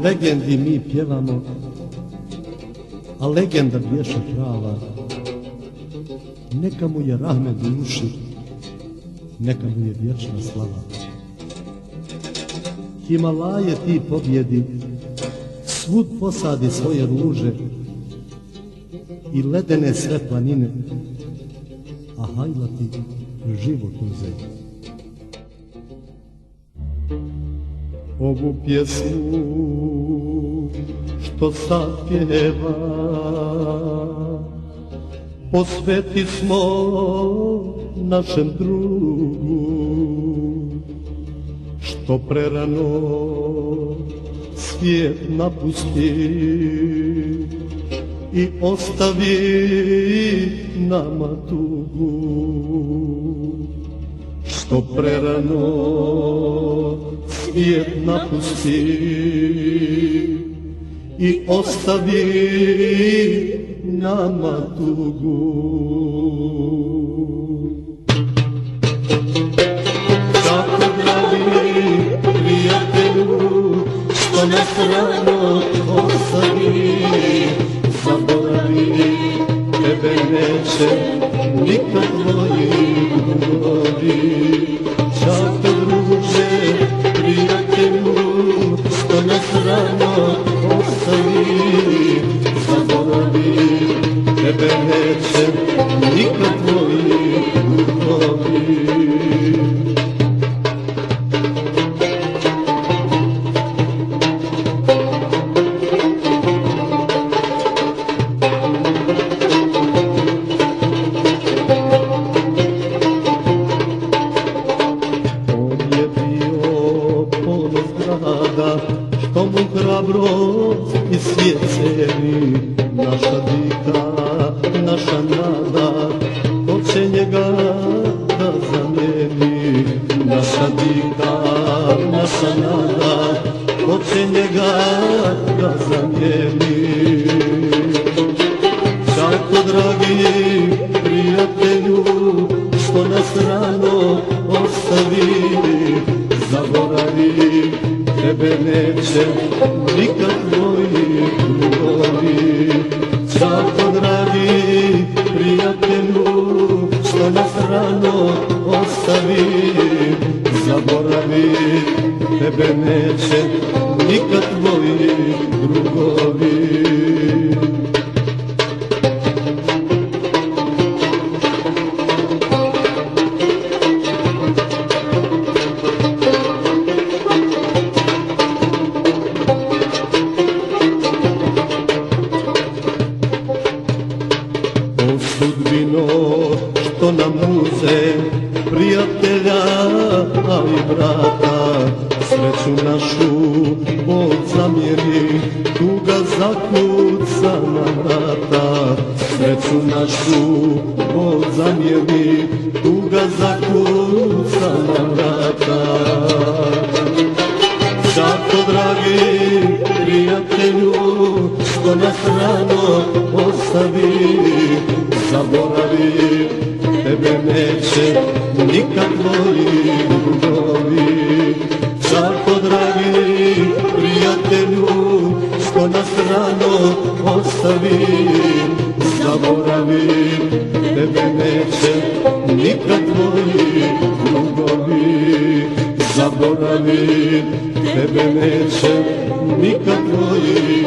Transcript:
legendi mi pjevamo, a legenda bješe prava. Neka mu je rahmet duši, neka mu je vječna slava. Himalaje ti pobjedi, svud posadi svoje ruže i ledene sve planine, a hajla ti život uze. Ovu pjesmu što sad pjeva posveti smo našem drugu, što prerano svijet napusti i ostavi nama tugu. Što prerano svijet napusti i ostavi nama tugu. Tako dragi prijatelju, što nas rano ostavi, zaboravi, tebe neće nikad tvoji drugovi. Čako druže, prijatelju, što nas rano ostavi, zaboravi, tebe neće nikad tvoji drugovi. Što mu hrabrost i svijet ceni, naša dika, naša nada, ko će njega da zamijeni. Naša dika, naša nada, ko će njega da zamijeni. Tako dragi prijatelju, što nas rano ostavi, zaboravi, tebe neće nikad tvoji drugovi. Čako dragi prijatelju, što nas rano ostavi, zaboravi, tebe neće nikad tvoji drugovi. Sudbino, što nam uze prijatelja, a i brata, sreću našu Bog zamjeri, tuga zakuca na vrata. Sreću našu Bog zamjeri, tuga zakuca na vrata. Zato dragi prijatelju, što nas rano ostavi, zaboravi, tebe neće nikad tvoji drugovi. Tako dragi prijatelju, što nas rano ostavi, zaboravi, tebe neće nikad tvoji drugovi. Zaboravi, tebe neće nikad tvoji